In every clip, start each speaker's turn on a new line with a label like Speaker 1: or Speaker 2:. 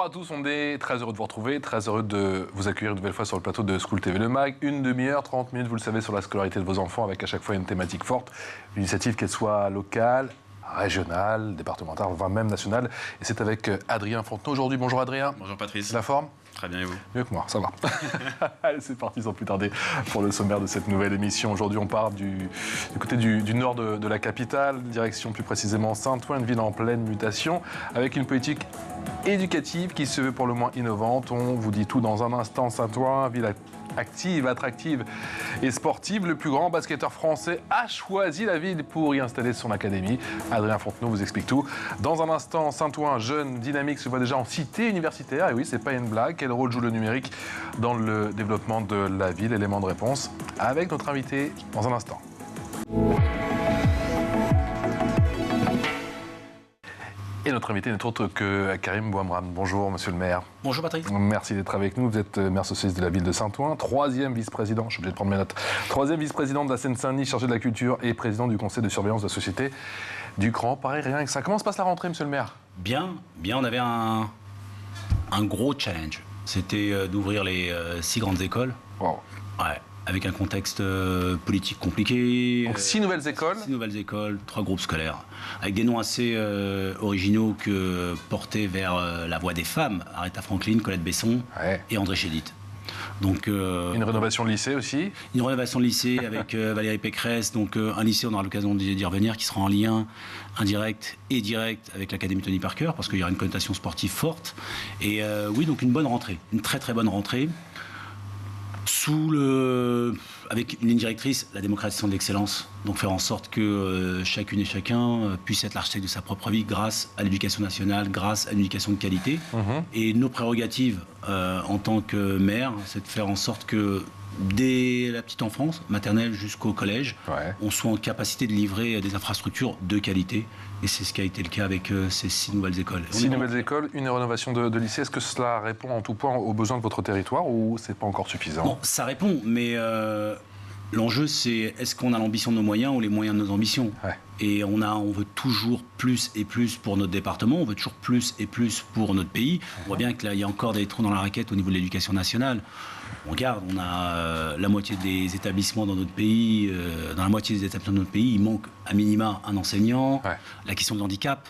Speaker 1: à tous, on est très heureux de vous retrouver, très heureux de vous accueillir une nouvelle fois sur le plateau de School TV Le Mag. Une demi-heure, 30 minutes, vous le savez, sur la scolarité de vos enfants, avec à chaque fois une thématique forte, une initiative qu'elle soit locale, régionale, départementale, voire même nationale. Et c'est avec Adrien Fontenot aujourd'hui. Bonjour Adrien.
Speaker 2: Bonjour Patrice.
Speaker 1: La forme ?
Speaker 2: Très bien et vous ?
Speaker 1: Mieux que moi, ça va. Allez, c'est parti sans plus tarder pour le sommaire de cette nouvelle émission. Aujourd'hui, on part du côté du nord de la capitale, direction plus précisément Saint-Ouen, une ville en pleine mutation, avec une politique éducative qui se veut pour le moins innovante. On vous dit tout dans un instant. Saint-Ouen, ville active, attractive et sportive. Le plus grand basketteur français a choisi la ville pour y installer son académie. Adrien Fontenot vous explique tout. Dans un instant, Saint-Ouen, jeune, dynamique, se voit déjà en cité universitaire. Et oui, c'est pas une blague. Quel rôle joue le numérique dans le développement de la ville? Élément de réponse avec notre invité dans un instant. Et notre invité n'est autre que Karim Bouamram. Bonjour, monsieur le maire.
Speaker 3: Bonjour, Patrick.
Speaker 1: Merci d'être avec nous. Vous êtes maire socialiste de la ville de Saint-Ouen, troisième vice-président, je suis obligé de prendre mes notes, troisième vice-président de la Seine-Saint-Denis, chargé de la culture et président du conseil de surveillance de la société du Cran. Pareil, rien que ça. Comment se passe la rentrée, monsieur le maire?
Speaker 3: Bien. On avait un gros challenge. C'était d'ouvrir les 6 grandes écoles.
Speaker 1: Wow.
Speaker 3: Ouais. Avec un contexte politique compliqué.
Speaker 1: Donc 6 nouvelles écoles.
Speaker 3: 6 nouvelles écoles, 3 groupes scolaires. Avec des noms assez originaux que portés vers la voix des femmes. Aretha Franklin, Colette Besson et André Chédid. Donc,
Speaker 1: une rénovation de lycée aussi.
Speaker 3: Une rénovation de lycée avec Valérie Pécresse. Donc un lycée, on aura l'occasion d'y revenir, qui sera en lien indirect et direct avec l'Académie Tony Parker, parce qu'il y aura une connotation sportive forte. Et oui, donc une bonne rentrée. Une très très bonne rentrée. Avec une ligne directrice, la démocratisation de l'excellence, donc faire en sorte que chacune et chacun puisse être l'architecte de sa propre vie grâce à l'éducation nationale, grâce à une éducation de qualité. Et nos prérogatives en tant que maire, c'est de faire en sorte que dès la petite enfance, maternelle jusqu'au collège, on soit en capacité de livrer des infrastructures de qualité. Et c'est ce qui a été le cas avec ces 6 nouvelles écoles.
Speaker 1: 6 nouvelles écoles, une rénovation de lycée. Est-ce que cela répond en tout point aux besoins de votre territoire ou c'est pas encore suffisant?
Speaker 3: Bon, ça répond, mais l'enjeu c'est est-ce qu'on a l'ambition de nos moyens ou les moyens de nos ambitions? Et on veut toujours plus et plus pour notre département, on veut toujours plus et plus pour notre pays. On voit bien qu'il y a encore des trous dans la raquette au niveau de l'éducation nationale. On regarde, on a la moitié des établissements dans notre pays, dans la moitié des établissements de notre pays, il manque à minima un enseignant. La question de handicap,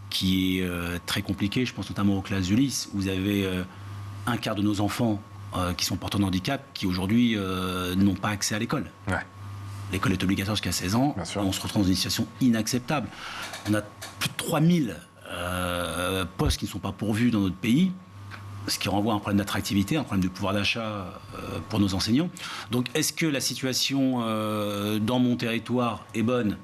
Speaker 3: qui est très compliquée, je pense notamment aux classes Ulysse, où vous avez un quart de nos enfants qui sont porteurs de handicap, qui aujourd'hui n'ont pas accès à l'école. L'école est obligatoire jusqu'à 16 ans, on se retrouve dans une situation inacceptable. On a plus de 3000 postes qui ne sont pas pourvus dans notre pays, ce qui renvoie à un problème d'attractivité, un problème de pouvoir d'achat pour nos enseignants. Donc, est-ce que la situation dans mon territoire est bonne?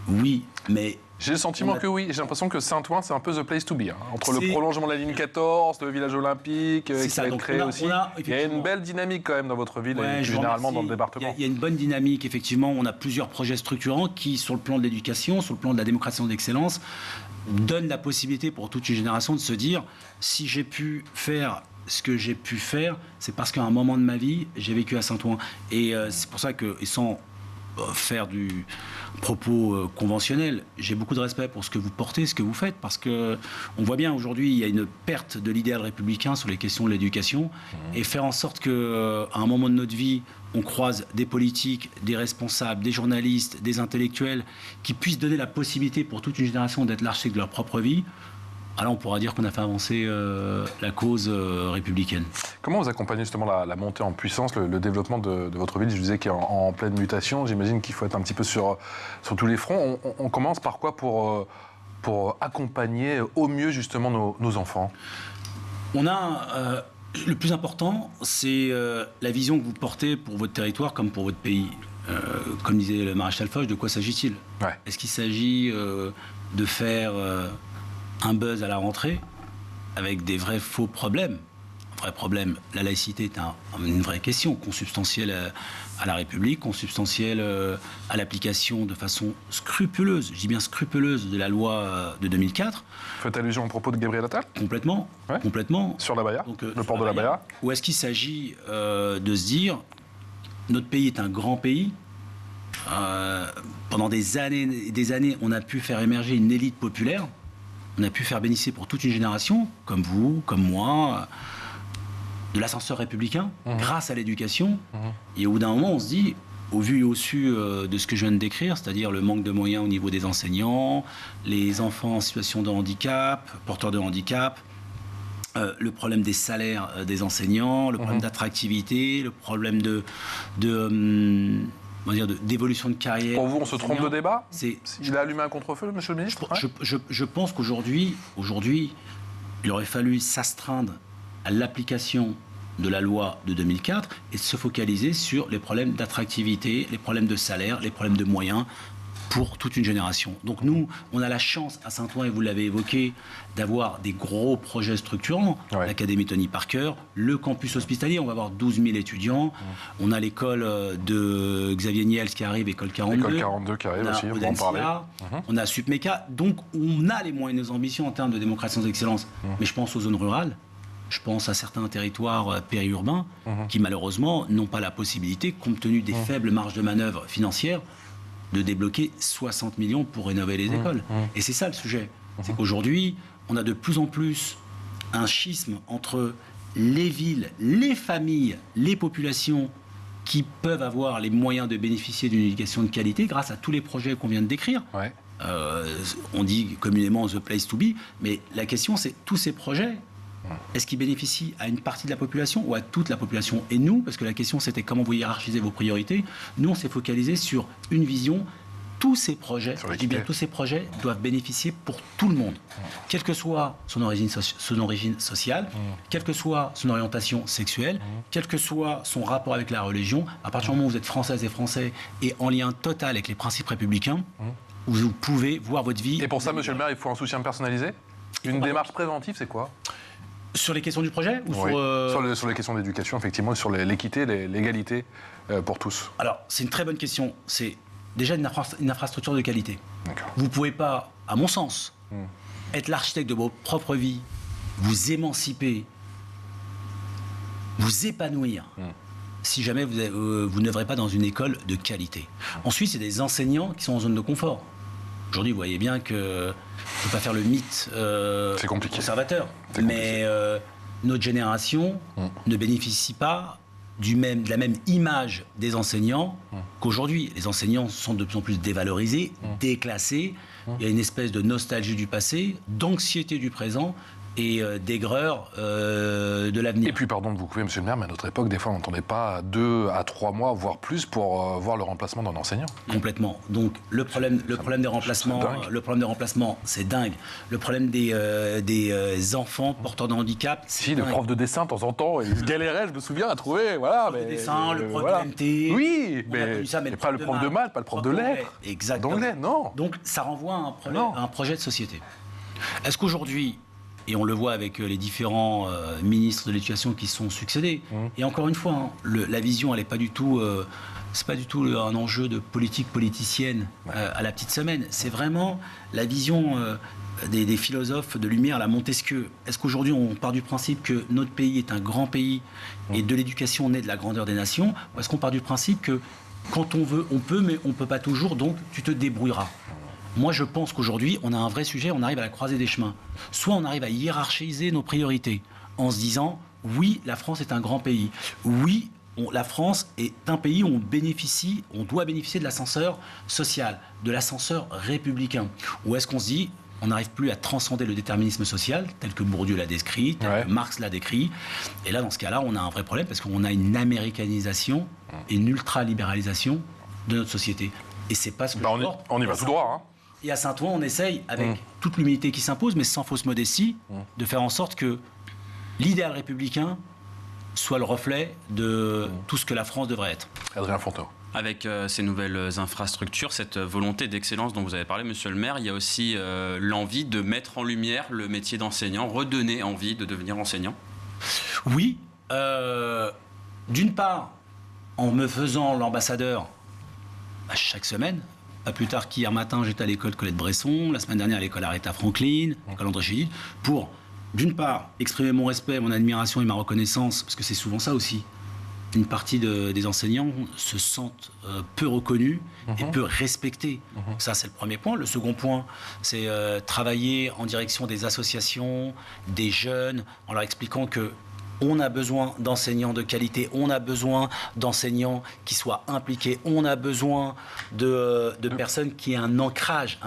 Speaker 3: Oui, mais...
Speaker 1: J'ai le sentiment que oui. J'ai l'impression que Saint-Ouen, c'est un peu the place to be. Entre le prolongement de la ligne 14, le village olympique, qui va être créé aussi. Il y a une belle dynamique quand même dans votre ville et plus généralement dans le département.
Speaker 3: Il y a une bonne dynamique, effectivement. On a plusieurs projets structurants qui, sur le plan de l'éducation, sur le plan de la démocratisation de l'excellence, donnent la possibilité pour toute une génération de se dire si j'ai pu faire ce que j'ai pu faire, c'est parce qu'à un moment de ma vie, j'ai vécu à Saint-Ouen. Et c'est pour ça que, et sans faire du propos conventionnel, j'ai beaucoup de respect pour ce que vous portez, ce que vous faites, parce que on voit bien aujourd'hui, il y a une perte de l'idéal républicain sur les questions de l'éducation, et faire en sorte que, à un moment de notre vie, on croise des politiques, des responsables, des journalistes, des intellectuels, qui puissent donner la possibilité pour toute une génération d'être l'architecte de leur propre vie. Alors on pourra dire qu'on a fait avancer la cause républicaine.
Speaker 1: Comment vous accompagnez justement la montée en puissance, le développement de votre ville? Je disais qu'il est en pleine mutation. J'imagine qu'il faut être un petit peu sur tous les fronts. On commence par quoi pour accompagner au mieux justement nos enfants?
Speaker 3: On a... le plus important, c'est la vision que vous portez pour votre territoire comme pour votre pays. Comme disait le maréchal Foch, de quoi s'agit-il? Est-ce qu'il s'agit de faire... un buzz à la rentrée, avec des vrais faux problèmes? Vrai problème, la laïcité est une vraie question, consubstantielle à la République, consubstantielle à l'application de façon scrupuleuse, je dis bien scrupuleuse, de la loi de 2004.
Speaker 1: Faites allusion au propos de Gabriel Attal?
Speaker 3: Complètement, complètement.
Speaker 1: Sur la Baïa, donc, le port de la Baïa.
Speaker 3: Ou est-ce qu'il s'agit de se dire, notre pays est un grand pays, pendant des années, on a pu faire émerger une élite populaire, on a pu faire bénéficier pour toute une génération, comme vous, comme moi, de l'ascenseur républicain, grâce à l'éducation. Et au bout d'un moment, on se dit, au vu et au su de ce que je viens de décrire, c'est-à-dire le manque de moyens au niveau des enseignants, les enfants en situation de handicap, porteurs de handicap, le problème des salaires des enseignants, le problème d'attractivité, le problème d'évolution de carrière.
Speaker 1: Pour vous, on se trompe de débat ?
Speaker 3: Il
Speaker 1: a allumé un contre-feu, monsieur le ministre ?
Speaker 3: Je pense qu'aujourd'hui, il aurait fallu s'astreindre à l'application de la loi de 2004 et se focaliser sur les problèmes d'attractivité, les problèmes de salaire, les problèmes de moyens pour toute une génération. Donc nous, on a la chance à Saint-Ouen, et vous l'avez évoqué, d'avoir des gros projets structurants. Ouais. L'Académie Tony Parker, le campus hospitalier, on va avoir 12 000 étudiants. On a l'école de Xavier Niels qui arrive, école 42.
Speaker 1: L'école 42 qui arrive aussi, on va en parler.
Speaker 3: On a Supmeca. Donc on a les moyens et nos ambitions en termes de démocratie sans excellence. Mais je pense aux zones rurales. Je pense à certains territoires périurbains qui malheureusement n'ont pas la possibilité, compte tenu des faibles marges de manœuvre financières, de débloquer 60 millions pour rénover les écoles. Et c'est ça le sujet. C'est qu'aujourd'hui, on a de plus en plus un schisme entre les villes, les familles, les populations qui peuvent avoir les moyens de bénéficier d'une éducation de qualité grâce à tous les projets qu'on vient de décrire. Ouais. On dit communément « the place to be », mais la question c'est tous ces projets, est-ce qu'ils bénéficient à une partie de la population ou à toute la population ? Et nous, parce que la question c'était comment vous hiérarchisez vos priorités, nous on s'est focalisé sur une vision. Tous ces projets, tous ces projets doivent bénéficier pour tout le monde, quelle que soit son origine sociale, quelle que soit son orientation sexuelle, quel que soit son rapport avec la religion. À partir du moment où vous êtes françaises et français et en lien total avec les principes républicains, vous pouvez voir votre vie.
Speaker 1: Et pour ça, monsieur le maire, il faut un soutien personnalisé ? Une démarche préventive, c'est quoi ?
Speaker 3: Sur les questions du projet ou
Speaker 1: oui. Sur les questions d'éducation, effectivement, sur l'équité, l'égalité pour tous.
Speaker 3: Alors, c'est une très bonne question. C'est déjà une infrastructure de qualité. Vous ne pouvez pas, à mon sens, être l'architecte de votre propre vie, vous émanciper, vous épanouir, si jamais vous n'œuvrez pas dans une école de qualité. Ensuite, c'est des enseignants qui sont en zone de confort. Aujourd'hui, vous voyez bien que je ne peux pas faire le mythe conservateur, mais notre génération ne bénéficie pas de la même image des enseignants qu'aujourd'hui. Les enseignants sont de plus en plus dévalorisés, déclassés. Il y a une espèce de nostalgie du passé, d'anxiété du présent et d'aigreur de l'avenir.
Speaker 1: Et puis, pardon de vous couper, monsieur le maire, mais à notre époque, des fois, on n'entendait pas 2 à 3 mois, voire plus, pour voir le remplacement d'un enseignant.
Speaker 3: Complètement. Donc, le problème des remplacements, c'est dingue. Le problème des enfants porteurs de handicap,
Speaker 1: c'est dingue. Le prof de dessin, de temps en temps, il galérait, je me souviens, à trouver, voilà.
Speaker 3: Le prof de dessin, le prof de MT.
Speaker 1: Oui, mais pas le prof de maths, pas le prof de lettres.
Speaker 3: Exactement.
Speaker 1: D'anglais, non.
Speaker 3: Donc, ça renvoie à un projet de société. Est-ce qu'aujourd'hui, et on le voit avec les différents ministres de l'éducation qui se sont succédés. Et encore une fois, la vision, elle n'est pas du tout... c'est pas du tout un enjeu de politique politicienne à la petite semaine. C'est vraiment la vision des philosophes de lumière, la Montesquieu. Est-ce qu'aujourd'hui, on part du principe que notre pays est un grand pays et de l'éducation naît de la grandeur des nations ? Ou est-ce qu'on part du principe que quand on veut, on peut, mais on ne peut pas toujours, donc tu te débrouilleras ? Moi, je pense qu'aujourd'hui, on a un vrai sujet, on arrive à la croisée des chemins. Soit on arrive à hiérarchiser nos priorités en se disant, oui, la France est un grand pays. Oui, la France est un pays où on doit bénéficier de l'ascenseur social, de l'ascenseur républicain. Ou est-ce qu'on se dit, on n'arrive plus à transcender le déterminisme social, tel que Bourdieu l'a décrit, tel que Marx l'a décrit. Et là, dans ce cas-là, on a un vrai problème parce qu'on a une américanisation et une ultra-libéralisation de notre société. Et c'est pas ce que je porte.
Speaker 1: On y va tout droit, hein.
Speaker 3: Et à Saint-Ouen, on essaye, avec toute l'humilité qui s'impose, mais sans fausse modestie, de faire en sorte que l'idéal républicain soit le reflet de tout ce que la France devrait être.
Speaker 1: Adrien Fontaine.
Speaker 2: Avec ces nouvelles infrastructures, cette volonté d'excellence dont vous avez parlé, monsieur le maire, il y a aussi l'envie de mettre en lumière le métier d'enseignant, redonner envie de devenir enseignant.
Speaker 3: Oui. D'une part, en me faisant l'ambassadeur chaque semaine. Pas plus tard qu'hier matin, j'étais à l'école Colette-Bresson, la semaine dernière à l'école Aretha Franklin, l'école André Chédid, pour, d'une part, exprimer mon respect, mon admiration et ma reconnaissance, parce que c'est souvent ça aussi. une partie des enseignants se sentent peu reconnus et peu respectés. Ça, c'est le premier point. Le second point, c'est travailler en direction des associations, des jeunes, en leur expliquant que on a besoin d'enseignants de qualité, on a besoin d'enseignants qui soient impliqués, on a besoin de personnes qui aient un ancrage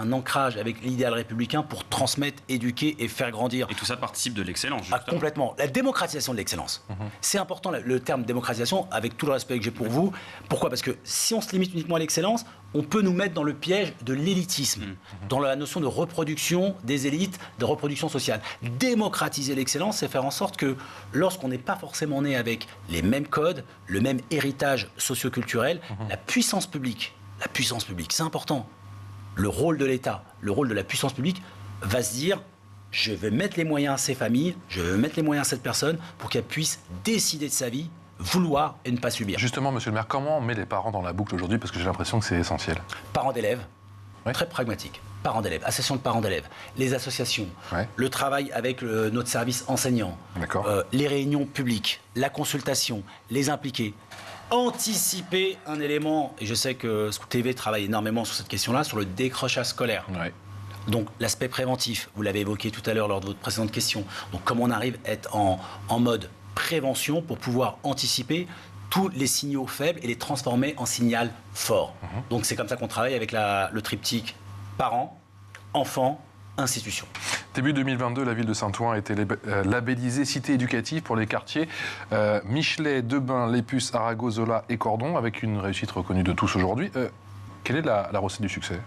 Speaker 3: avec l'idéal républicain pour transmettre, éduquer et faire grandir.
Speaker 2: Et tout ça participe de l'excellence,
Speaker 3: justement. Complètement. La démocratisation de l'excellence. C'est important, le terme démocratisation, avec tout le respect que j'ai pour vous. Pourquoi ? Parce que si on se limite uniquement à l'excellence, on peut nous mettre dans le piège de l'élitisme, dans la notion de reproduction des élites, de reproduction sociale. Démocratiser l'excellence, c'est faire en sorte que lorsqu'on n'est pas forcément né avec les mêmes codes, le même héritage socioculturel, la puissance publique, c'est important. Le rôle de l'État, le rôle de la puissance publique va se dire, je vais mettre les moyens à ces familles, je vais mettre les moyens à cette personne pour qu'elle puisse décider de sa vie, vouloir et ne pas subir.
Speaker 1: Justement, monsieur le maire, comment on met les parents dans la boucle aujourd'hui ? Parce que j'ai l'impression que c'est essentiel.
Speaker 3: Parents d'élèves, très pragmatique. Parents d'élèves, association de parents d'élèves, les associations, le travail avec notre service enseignant, les réunions publiques, la consultation, les impliquer. Anticiper un élément, et je sais que Scoop TV travaille énormément sur cette question-là, sur le décrochage scolaire. Donc l'aspect préventif, vous l'avez évoqué tout à l'heure lors de votre précédente question. Donc comment on arrive à être en mode prévention pour pouvoir anticiper tous les signaux faibles et les transformer en signal fort. Donc c'est comme ça qu'on travaille avec le triptyque parents, enfants, institutions.
Speaker 1: Début 2022, la ville de Saint-Ouen a été labellisée cité éducative pour les quartiers Michelet, Debain, Lépus, Arago, Zola et Cordon, avec une réussite reconnue de tous aujourd'hui. Quelle est la recette du succès ?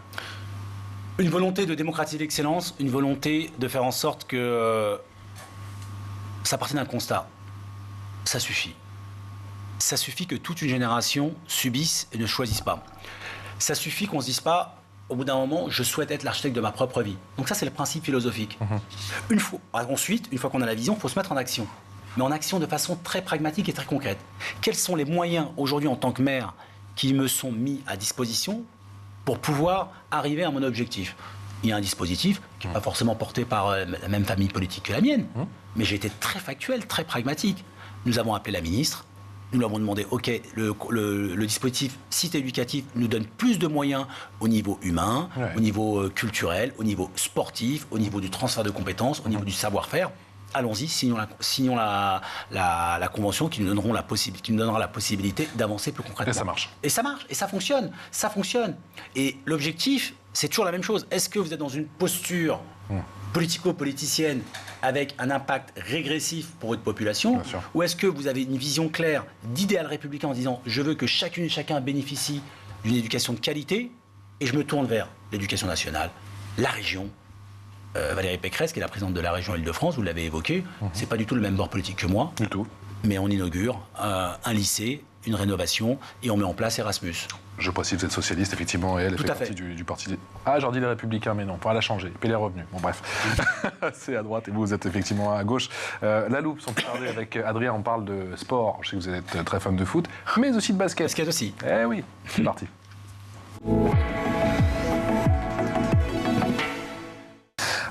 Speaker 3: Une volonté de démocratiser l'excellence, une volonté de faire en sorte que ça partit d'un constat. Ça suffit. Ça suffit que toute une génération subisse et ne choisisse pas. Ça suffit qu'on ne se dise pas, au bout d'un moment, je souhaite être l'architecte de ma propre vie. Donc ça, c'est le principe philosophique. Ensuite, une fois qu'on a la vision, il faut se mettre en action. Mais en action de façon très pragmatique et très concrète. Quels sont les moyens, aujourd'hui, en tant que maire, qui me sont mis à disposition pour pouvoir arriver à mon objectif ? Il y a un dispositif qui n'est pas forcément porté par la même famille politique que la mienne, mais j'ai été très factuel, très pragmatique. Nous avons appelé la ministre, nous lui avons demandé, OK, le dispositif cité éducative nous donne plus de moyens au niveau humain, au niveau culturel, au niveau sportif, au niveau du transfert de compétences, au niveau du savoir-faire. Allons-y, signons la convention qui nous donnera la possibilité d'avancer plus concrètement.
Speaker 1: Et ça marche.
Speaker 3: Et ça marche, et ça fonctionne. Et l'objectif, c'est toujours la même chose. Est-ce que vous êtes dans une posture politico-politicienne avec un impact régressif pour votre population, ou est-ce que vous avez une vision claire d'idéal républicain en disant je veux que chacune et chacun bénéficie d'une éducation de qualité et je me tourne vers l'éducation nationale, la région. Valérie Pécresse, qui est la présidente de la région Île-de-France, vous l'avez évoqué, c'est pas du tout le même bord politique que moi.
Speaker 1: Du tout.
Speaker 3: Mais on inaugure un lycée, une rénovation et on met en place Erasmus.
Speaker 1: Je précise, vous êtes socialiste, effectivement, et elle fait partie du parti... Ah, j'en dis les Républicains, mais non, elle a changé. Puis les revenus. Bon, bref. C'est à droite et vous êtes effectivement à gauche. La loupe, sans plus tarder, avec Adrien, on parle de sport. Je sais que vous êtes très fan de foot, mais aussi de basket.
Speaker 3: Basket aussi.
Speaker 1: Eh oui, c'est parti.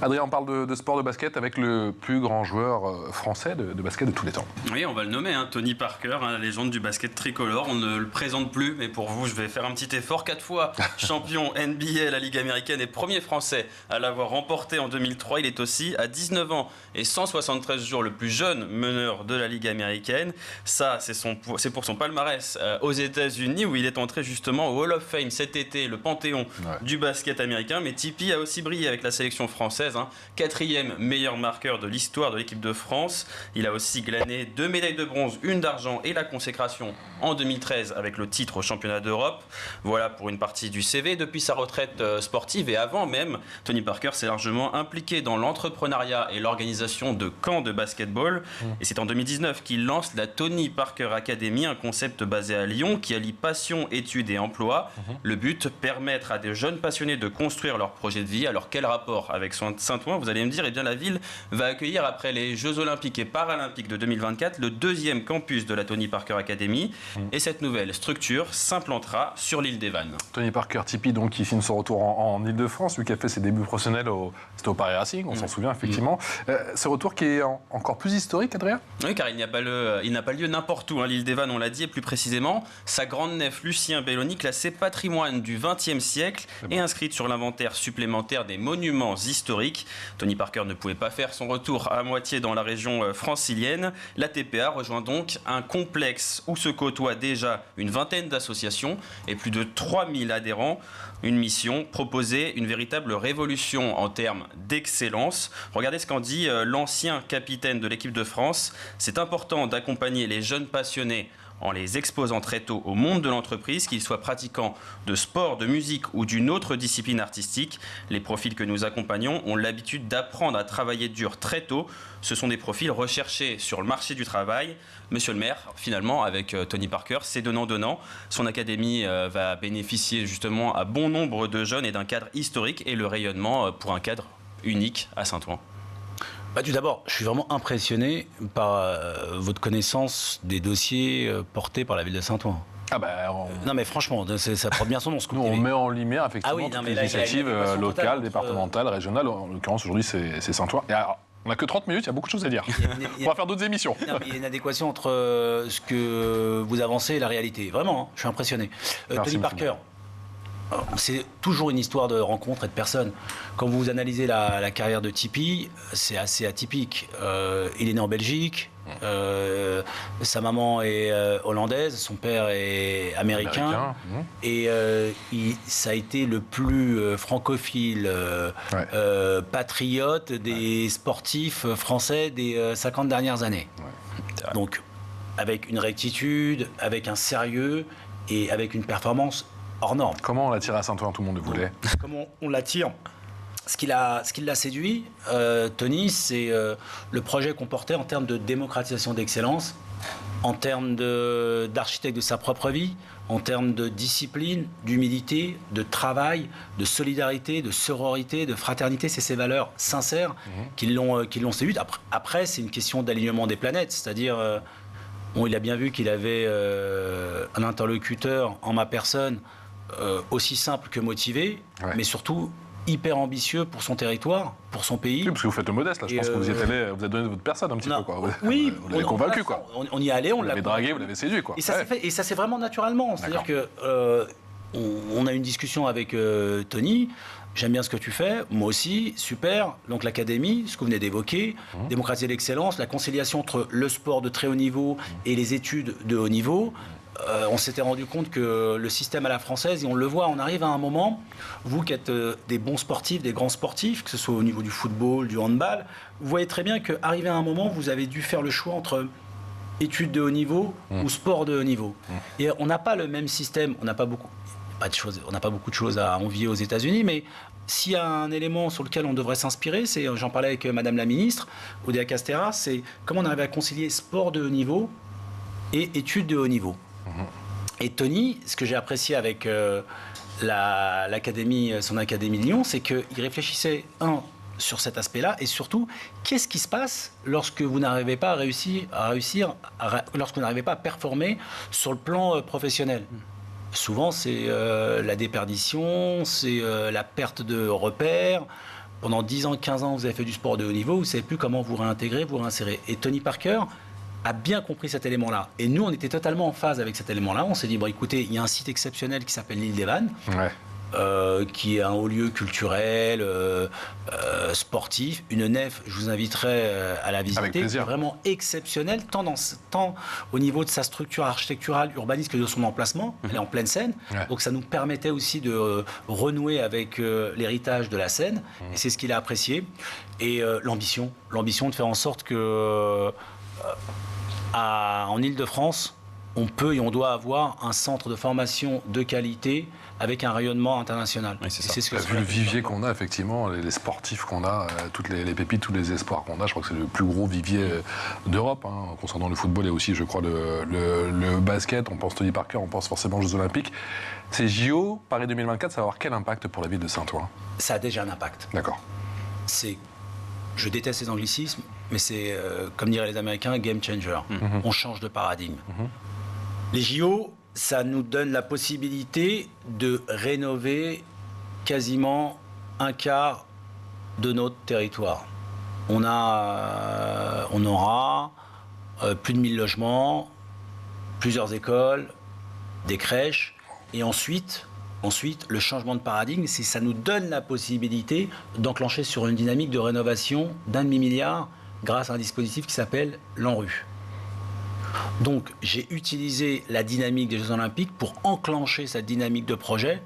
Speaker 1: Adrien, on parle de sport de basket avec le plus grand joueur français de basket de tous les temps.
Speaker 2: Oui, on va le nommer, Tony Parker, la légende du basket tricolore. On ne le présente plus, mais pour vous, je vais faire un petit effort. 4 fois champion NBA, la Ligue américaine, et premier français à l'avoir remporté en 2003. Il est aussi, à 19 ans et 173 jours, le plus jeune meneur de la Ligue américaine. Ça, c'est pour son palmarès aux États-Unis, où il est entré justement au Hall of Fame cet été, le panthéon du basket américain. Mais Tipeee a aussi brillé avec la sélection française. 4e meilleur marqueur de l'histoire de l'équipe de France. Il a aussi glané 2 médailles de bronze, 1 d'argent et la consécration en 2013 avec le titre au championnat d'Europe. Voilà pour une partie du CV. Depuis sa retraite sportive et avant même, Tony Parker s'est largement impliqué dans l'entrepreneuriat et l'organisation de camps de basketball. Et c'est en 2019 qu'il lance la Tony Parker Academy, un concept basé à Lyon qui allie passion, études et emploi. Le but, permettre à des jeunes passionnés de construire leur projet de vie. Alors quel rapport avec son Saint-Ouen, vous allez me dire, eh bien la ville va accueillir après les Jeux Olympiques et Paralympiques de 2024 le deuxième campus de la Tony Parker Academy. Et cette nouvelle structure s'implantera sur l'île des Vannes.
Speaker 1: Tony Parker, Tipeee, donc, qui signe son retour en Ile-de-France, lui qui a fait ses débuts professionnels c'était au Paris Racing, on s'en souvient effectivement. Ce retour qui est encore plus historique, Adrien ?
Speaker 2: Oui, car il n'a pas lieu n'importe où. Hein. L'île des Vannes, on l'a dit, et plus précisément, sa grande nef Lucien Belloni, classée patrimoine du XXe siècle et inscrite sur l'inventaire supplémentaire des monuments historiques. Tony Parker ne pouvait pas faire son retour à moitié dans la région francilienne. La TPA rejoint donc un complexe où se côtoient déjà une vingtaine d'associations et plus de 3000 adhérents. Une mission, proposer une véritable révolution en termes d'excellence. Regardez ce qu'en dit l'ancien capitaine de l'équipe de France. C'est important d'accompagner les jeunes passionnés en les exposant très tôt au monde de l'entreprise, qu'ils soient pratiquants de sport, de musique ou d'une autre discipline artistique. Les profils que nous accompagnons ont l'habitude d'apprendre à travailler dur très tôt. Ce sont des profils recherchés sur le marché du travail. Monsieur le maire, finalement, avec Tony Parker, c'est donnant-donnant. Son académie va bénéficier justement à bon nombre de jeunes et d'un cadre historique et le rayonnement pour un cadre unique à Saint-Ouen.
Speaker 3: Tout d'abord, je suis vraiment impressionné par votre connaissance des dossiers portés par la ville de Saint-Ouen. Non mais franchement, ça porte bien son nom.
Speaker 1: Nous, on met en lumière effectivement toutes les initiatives locales, départementales, régionales. En l'occurrence, aujourd'hui, c'est Saint-Ouen. Et alors, on n'a que 30 minutes, il y a beaucoup de choses à dire. On va faire d'autres émissions.
Speaker 3: Non, il y a une adéquation entre ce que vous avancez et la réalité. Vraiment, je suis impressionné. Tony Parker, c'est toujours une histoire de rencontre et de personnes. Quand vous analysez la carrière de Tipeee, c'est assez atypique. Il est né en Belgique, sa maman est hollandaise, son père est américain. Et ça a été le plus francophile, patriote des sportifs français des 50 dernières années. Donc, avec une rectitude, avec un sérieux et avec une performance hors norme.
Speaker 1: Comment on l'attire à Saint-Ouen, tout le monde le voulait?
Speaker 3: Comment on l'attire? Ce qui l'a séduit, Tony, c'est le projet qu'on portait en termes de démocratisation d'excellence, en termes d'architecte de sa propre vie, en termes de discipline, d'humilité, de travail, de solidarité, de sororité, de fraternité. C'est ces valeurs sincères qui l'ont séduit. Après, c'est une question d'alignement des planètes, c'est-à-dire... il a bien vu qu'il avait un interlocuteur en ma personne aussi simple que motivé, mais surtout hyper ambitieux pour son territoire, pour son pays.
Speaker 1: Oui, parce que vous faites le modeste, là. Je pense que vous y êtes allé, vous avez donné votre personne un petit peu, quoi.
Speaker 3: Oui,
Speaker 1: vous l'avez convaincu, quoi.
Speaker 3: On y est allé, on
Speaker 1: l'a dragué, vous l'avez séduit, quoi.
Speaker 3: Et ça s'est fait, et ça s'est vraiment naturellement. C'est-à-dire que on a eu une discussion avec Tony. J'aime bien ce que tu fais, moi aussi, super. Donc l'académie, ce que vous venez d'évoquer, démocratiser l'excellence, la conciliation entre le sport de très haut niveau et les études de haut niveau. On s'était rendu compte que le système à la française, et on le voit, on arrive à un moment, vous qui êtes des bons sportifs, des grands sportifs, que ce soit au niveau du football, du handball, vous voyez très bien qu'arrivé à un moment, vous avez dû faire le choix entre études de haut niveau ou sport de haut niveau. Et on n'a pas le même système, on n'a pas beaucoup de choses à envier aux États-Unis, mais s'il y a un élément sur lequel on devrait s'inspirer, j'en parlais avec Madame la Ministre, Oudéa Castéra, c'est comment on arrive à concilier sport de haut niveau et études de haut niveau. Et Tony, ce que j'ai apprécié avec l'académie, son académie de Lyon, c'est qu'il réfléchissait, sur cet aspect-là, et surtout, qu'est-ce qui se passe lorsque vous n'arrivez pas lorsque vous n'arrivez pas à performer sur le plan professionnel? Souvent, c'est la déperdition, c'est la perte de repères. Pendant 10 ans, 15 ans, vous avez fait du sport de haut niveau, vous ne savez plus comment vous réintégrer, vous réinsérer. Et Tony Parker a bien compris cet élément-là. Et nous, on était totalement en phase avec cet élément-là. On s'est dit, bon, écoutez, il y a un site exceptionnel qui s'appelle l'île des Vannes, qui est un haut lieu culturel, sportif, une nef, je vous inviterai à la visiter, vraiment exceptionnelle, tant au niveau de sa structure architecturale, urbaniste que de son emplacement. Elle est en pleine Seine, donc ça nous permettait aussi de renouer avec l'héritage de la Seine, et c'est ce qu'il a apprécié. Et l'ambition de faire en sorte que en Île-de-France, on peut et on doit avoir un centre de formation de qualité avec un rayonnement international.
Speaker 1: Oui, c'est ça. Vu le vivier qu'on a, effectivement, les sportifs qu'on a, toutes les pépites, tous les espoirs qu'on a, je crois que c'est le plus gros vivier d'Europe, concernant le football et aussi, je crois, le basket. On pense Tony Parker, on pense forcément aux Jeux Olympiques. Ces JO, Paris 2024, ça va avoir quel impact pour la ville de Saint-Ouen?
Speaker 3: Ça a déjà un impact.
Speaker 1: D'accord.
Speaker 3: c'est, je déteste ces anglicismes, mais c'est, comme diraient les Américains, game changer. On change de paradigme. Les JO, ça nous donne la possibilité de rénover quasiment un quart de notre territoire. On aura plus de 1000 logements, plusieurs écoles, des crèches, et ensuite, le changement de paradigme, c'est ça nous donne la possibilité d'enclencher sur une dynamique de rénovation d'1,5 milliard grâce à un dispositif qui s'appelle l'ANRU. Donc, j'ai utilisé la dynamique des Jeux Olympiques pour enclencher cette dynamique de projet.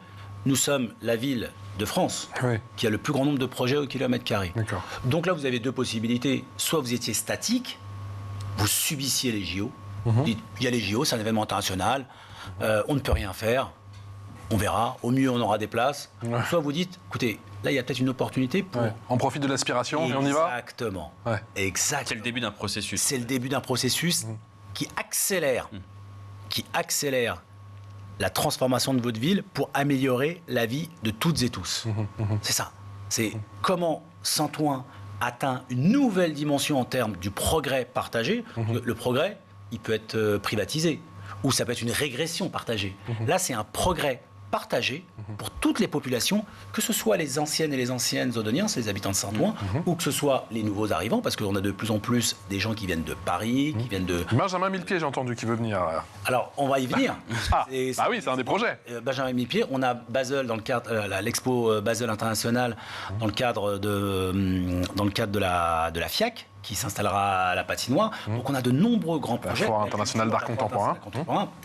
Speaker 3: Nous sommes la ville de France qui a le plus grand nombre de projets au kilomètre carré. Donc là, vous avez deux possibilités. Soit vous étiez statique, vous subissiez les JO. Il y a les JO, c'est un événement international, on ne peut rien faire, on verra, au mieux on aura des places. Soit vous dites, écoutez, là il y a peut-être une opportunité pour...
Speaker 1: On profite de l'aspiration et on y va.
Speaker 3: Exactement.
Speaker 2: C'est le début d'un processus.
Speaker 3: C'est le début d'un processus qui accélère la transformation de votre ville pour améliorer la vie de toutes et tous. C'est ça. C'est comment Saint-Ouen atteint une nouvelle dimension en termes du progrès partagé. Le progrès, il peut être privatisé ou ça peut être une régression partagée. Là, c'est un progrès partagé pour toutes les populations, que ce soit les anciennes et les anciennes Odoniens, c'est les habitants de Saint-Ouen, ou que ce soit les nouveaux arrivants, parce qu'on a de plus en plus des gens qui viennent de Paris, qui viennent de...
Speaker 1: Benjamin Millepied, j'ai entendu, qui veut venir.
Speaker 3: Alors, on va y venir.
Speaker 1: Oui, c'est un des projets.
Speaker 3: Benjamin Millepied, on a Basel dans le cadre, l'expo Basel International, dans le cadre de la FIAC, qui s'installera à la patinoire. Donc on a de nombreux grands projets.
Speaker 1: La Foire internationale d'art contemporain.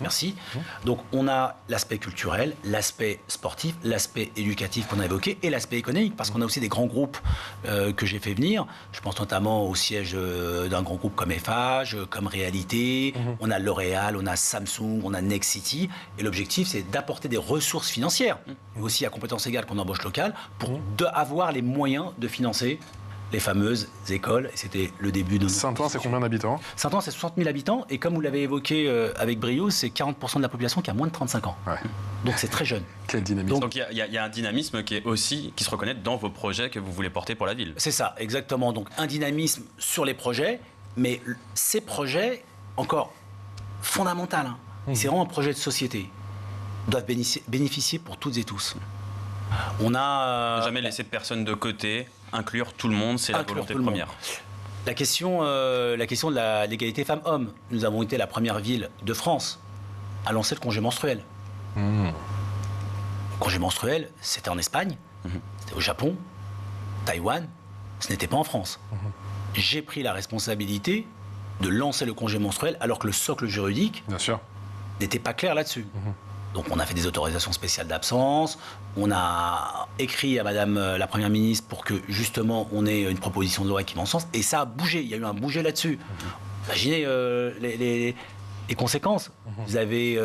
Speaker 3: Merci. Donc on a l'aspect culturel, l'aspect sportif, l'aspect éducatif qu'on a évoqué et l'aspect économique, parce qu'on a aussi des grands groupes que j'ai fait venir. Je pense notamment au siège d'un grand groupe comme Eiffage, comme Réalité. On a L'Oréal, on a Samsung, on a Nexity. Et l'objectif, c'est d'apporter des ressources financières, mais aussi à compétences égales qu'on embauche locale, pour avoir les moyens de financer les fameuses écoles. C'était le début de...
Speaker 1: Saint-Ouen, c'est combien d'habitants ?
Speaker 3: Saint-Ouen, c'est 60 000 habitants. Et comme vous l'avez évoqué avec brio, c'est 40% de la population qui a moins de 35 ans. Donc c'est très jeune.
Speaker 1: Quel dynamisme.
Speaker 2: Donc il y a un dynamisme qui se reconnaît dans vos projets que vous voulez porter pour la ville.
Speaker 3: C'est ça, exactement. Donc un dynamisme sur les projets, mais ces projets, encore fondamental, c'est vraiment un projet de société, doivent bénéficier pour toutes et tous. On a...
Speaker 2: Jamais laisser de personne de côté, inclure tout le monde, c'est la volonté première.
Speaker 3: La question de l'égalité femmes-hommes. Nous avons été la première ville de France à lancer le congé menstruel. Le congé menstruel, c'était en Espagne, c'était au Japon, Taïwan, ce n'était pas en France. J'ai pris la responsabilité de lancer le congé menstruel alors que le socle juridique n'était pas clair là-dessus. Donc on a fait des autorisations spéciales d'absence, on a écrit à Madame la Première ministre pour que justement on ait une proposition de loi qui va en ce sens, et ça a bougé, il y a eu un bouger là-dessus. Imaginez les conséquences. Vous avez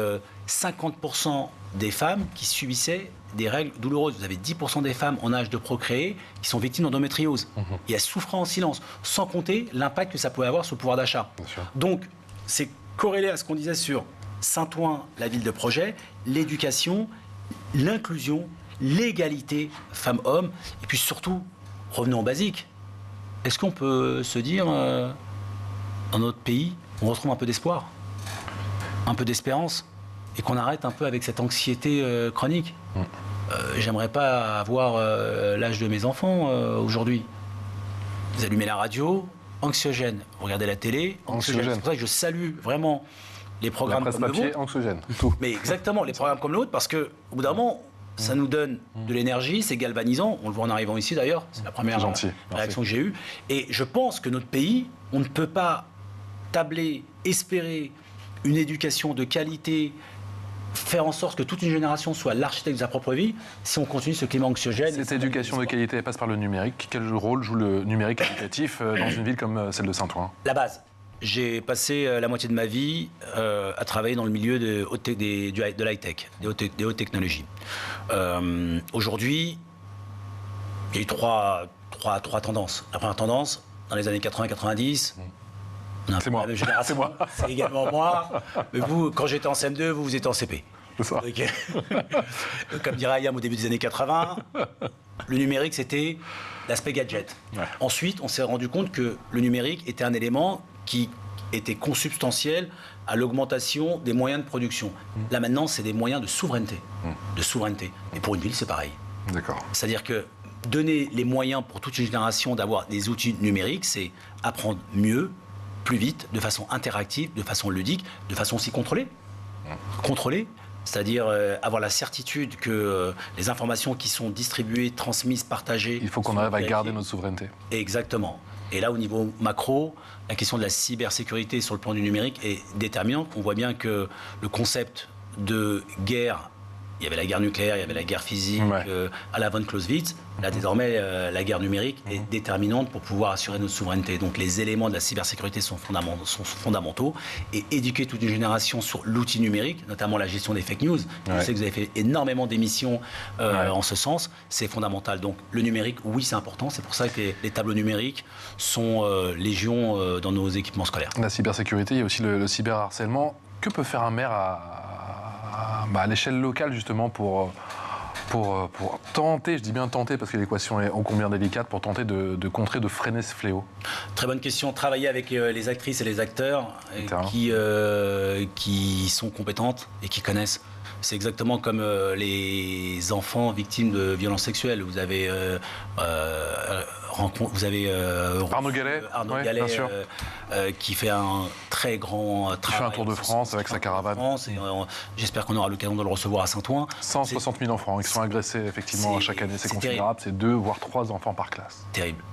Speaker 3: 50% des femmes qui subissaient des règles douloureuses. Vous avez 10% des femmes en âge de procréer qui sont victimes d'endométriose. Et elles souffraient en silence, sans compter l'impact que ça pouvait avoir sur le pouvoir d'achat. Donc c'est corrélé à ce qu'on disait sur Saint-Ouen, la ville de projet, l'éducation, l'inclusion, l'égalité femmes-hommes, et puis surtout, revenons au basique. Est-ce qu'on peut se dire, dans notre pays, on retrouve un peu d'espoir, un peu d'espérance, et qu'on arrête un peu avec cette anxiété chronique ? J'aimerais pas avoir l'âge de mes enfants aujourd'hui. Vous allumez la radio, anxiogène. Vous regardez la télé, anxiogène. C'est pour ça que je salue vraiment les programmes comme le vôtre.
Speaker 1: Anxiogène, tout.
Speaker 3: Mais exactement, les programmes comme le vôtre, parce qu'au bout d'un moment, ça nous donne de l'énergie, c'est galvanisant. On le voit en arrivant ici d'ailleurs, c'est la première réaction que j'ai eue. Et je pense que notre pays, on ne peut pas tabler, espérer une éducation de qualité, faire en sorte que toute une génération soit l'architecte de sa propre vie, si on continue ce climat anxiogène.
Speaker 1: Cette éducation de qualité, elle passe par le numérique. Quel rôle joue le numérique éducatif dans une ville comme celle de Saint-Ouen ?
Speaker 3: La base. J'ai passé la moitié de ma vie à travailler dans le milieu de l'high-tech, des hautes technologies. Aujourd'hui, il y a eu trois tendances. La première tendance, dans les années 80-90,
Speaker 1: c'est moi.
Speaker 3: C'est moi. C'est également moi. Mais vous, quand j'étais en CM2, vous étiez en CP.
Speaker 1: C'est ça.
Speaker 3: Comme dirait Ayam au début des années 80, le numérique, c'était l'aspect gadget. Ouais. Ensuite, on s'est rendu compte que le numérique était un élément qui était consubstantiel à l'augmentation des moyens de production. Là, maintenant, c'est des moyens de souveraineté. De souveraineté. Et pour une ville, c'est pareil.
Speaker 1: D'accord.
Speaker 3: C'est-à-dire que donner les moyens pour toute une génération d'avoir des outils numériques, c'est apprendre mieux, plus vite, de façon interactive, de façon ludique, de façon aussi contrôlée. Contrôlée, c'est-à-dire avoir la certitude que les informations qui sont distribuées, transmises, partagées...
Speaker 1: Il faut qu'on arrive à garder notre souveraineté.
Speaker 3: Exactement. Et là, au niveau macro, la question de la cybersécurité sur le plan du numérique est déterminante. On voit bien que le concept de guerre, il y avait la guerre nucléaire, il y avait la guerre physique, à la von Clausewitz. Là, désormais, la guerre numérique est déterminante pour pouvoir assurer notre souveraineté. Donc, les éléments de la cybersécurité sont fondamentaux. Et éduquer toute une génération sur l'outil numérique, notamment la gestion des fake news. Je sais que vous avez fait énormément d'émissions en ce sens. C'est fondamental. Donc, le numérique, oui, c'est important. C'est pour ça que les tableaux numériques sont légion dans nos équipements scolaires.
Speaker 1: La cybersécurité, il y a aussi le cyberharcèlement. Que peut faire un maire à l'échelle locale, justement, pour tenter, je dis bien tenter, parce que l'équation est ô combien délicate, pour tenter de contrer, de freiner ce fléau?
Speaker 3: Très bonne question. Travailler avec les actrices et les acteurs qui sont compétentes et qui connaissent. C'est exactement comme les enfants victimes de violences sexuelles. Vous avez
Speaker 1: Arnaud Gallet,
Speaker 3: qui fait un très grand travail.
Speaker 1: Qui fait un tour de France avec sa caravane.
Speaker 3: J'espère qu'on aura l'occasion de le recevoir à Saint-Ouen.
Speaker 1: 160 000 enfants qui sont agressés effectivement chaque année. C'est considérable. C'est 2 voire 3 enfants par classe.
Speaker 3: Terrible.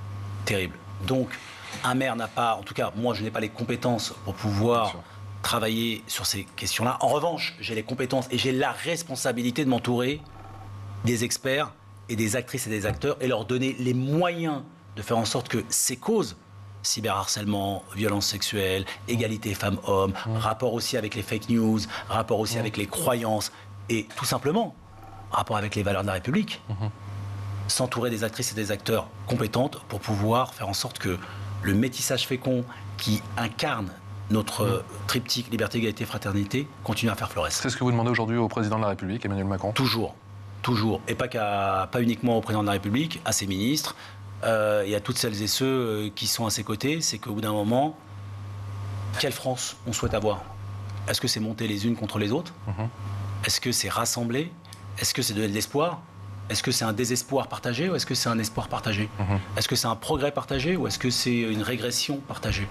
Speaker 3: Terrible. Donc, un maire n'a pas, en tout cas, moi je n'ai pas les compétences pour pouvoir travailler sur ces questions-là. En revanche, j'ai les compétences et j'ai la responsabilité de m'entourer des experts et des actrices et des acteurs et leur donner les moyens de faire en sorte que ces causes, cyberharcèlement, violence sexuelle, égalité femmes-hommes, rapport aussi avec les fake news, rapport aussi avec les croyances et tout simplement, rapport avec les valeurs de la République, s'entourer des actrices et des acteurs compétentes pour pouvoir faire en sorte que le métissage fécond qui incarne notre triptyque liberté, égalité, fraternité continue à faire florès.
Speaker 1: C'est ce que vous demandez aujourd'hui au président de la République, Emmanuel Macron?
Speaker 3: Toujours. Et pas uniquement au président de la République, à ses ministres et à toutes celles et ceux qui sont à ses côtés. C'est qu'au bout d'un moment, quelle France on souhaite avoir? Est-ce que c'est monter les unes contre les autres? Est-ce que c'est rassembler? Est-ce que c'est donner de l'espoir? Est-ce que c'est un désespoir partagé ou est-ce que c'est un espoir partagé? Est-ce que c'est un progrès partagé ou est-ce que c'est une régression partagée?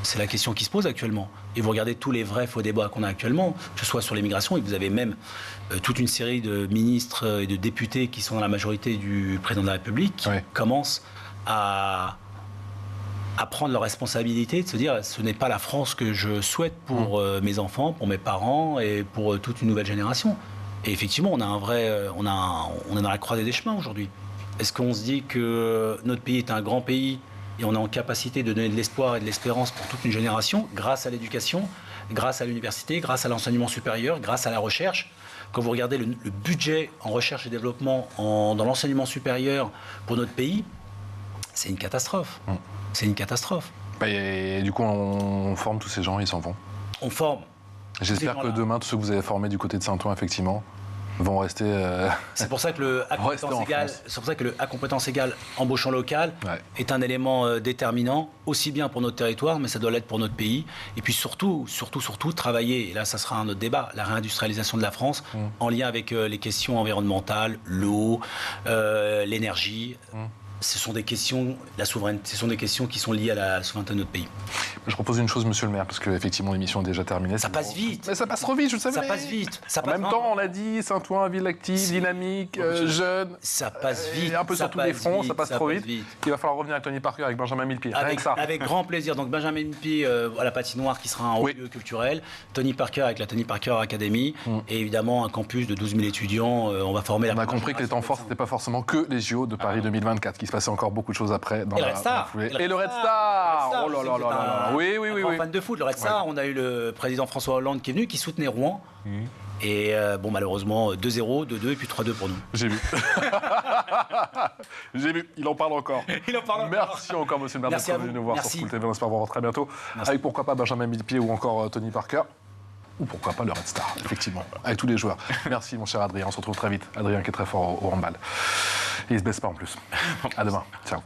Speaker 3: C'est la question qui se pose actuellement. Et vous regardez tous les vrais faux débats qu'on a actuellement, que ce soit sur l'immigration, et vous avez même toute une série de ministres et de députés qui sont dans la majorité du président de la République, qui commencent à prendre leurs responsabilités, de se dire ce n'est pas la France que je souhaite pour mes enfants, pour mes parents et pour toute une nouvelle génération. Et effectivement, on est dans la croisée des chemins aujourd'hui. Est-ce qu'on se dit que notre pays est un grand pays et on est en capacité de donner de l'espoir et de l'espérance pour toute une génération grâce à l'éducation, grâce à l'université, grâce à l'enseignement supérieur, grâce à la recherche? Quand vous regardez le budget en recherche et développement dans l'enseignement supérieur pour notre pays, c'est une catastrophe. C'est une catastrophe.
Speaker 1: Et du coup, on forme tous ces gens, ils s'en vont.
Speaker 3: On forme.
Speaker 1: J'espère que demain, tous ceux que vous avez formés du côté de Saint-Ouen, effectivement, vont rester.
Speaker 3: C'est pour ça que le à compétence égale embauchant local est un élément déterminant, aussi bien pour notre territoire, mais ça doit l'être pour notre pays. Et puis surtout, travailler, et là ça sera un autre débat, la réindustrialisation de la France, en lien avec les questions environnementales, l'eau, l'énergie. Ce sont des questions, la souveraineté, ce sont des questions qui sont liées à la souveraineté de notre pays.
Speaker 1: Je propose une chose, monsieur le maire, parce qu'effectivement l'émission est déjà terminée.
Speaker 3: Ça passe vite.
Speaker 1: Mais ça passe trop vite, je le savais.
Speaker 3: Ça passe vite.
Speaker 1: En même temps, on l'a dit, Saint-Ouen, ville active, dynamique, jeune.
Speaker 3: Ça passe vite.
Speaker 1: Et un peu sur tous les fronts, ça passe trop vite. Il va falloir revenir avec Tony Parker, avec Benjamin Millepied.
Speaker 3: Avec grand plaisir. Donc Benjamin Millepied à la patinoire qui sera un haut lieu culturel. Tony Parker avec la Tony Parker Academy. Et évidemment un campus de 12 000 étudiants. On va former
Speaker 1: On a compris que les temps forts, ce n'était pas forcément que les JO de Paris 2024, qu'il se passait encore beaucoup de choses après dans la foulée. Et le Red Star. Oh là là là là. Oui.
Speaker 3: Fan de foot, le Red Star. On a eu le président François Hollande qui est venu, qui soutenait Rouen. Et malheureusement, 2-0, 2-2 et puis 3-2 pour nous.
Speaker 1: J'ai vu. Il en parle encore. Merci encore, monsieur le maire, d'être venu nous voir sur School TV. On espère vous revoir très bientôt. Avec pourquoi pas Benjamin Millepied ou encore Tony Parker. Ou pourquoi pas le Red Star, effectivement, avec tous les joueurs. Merci mon cher Adrien, on se retrouve très vite. Adrien qui est très fort au handball. Et il se baisse pas en plus. À demain. Ciao.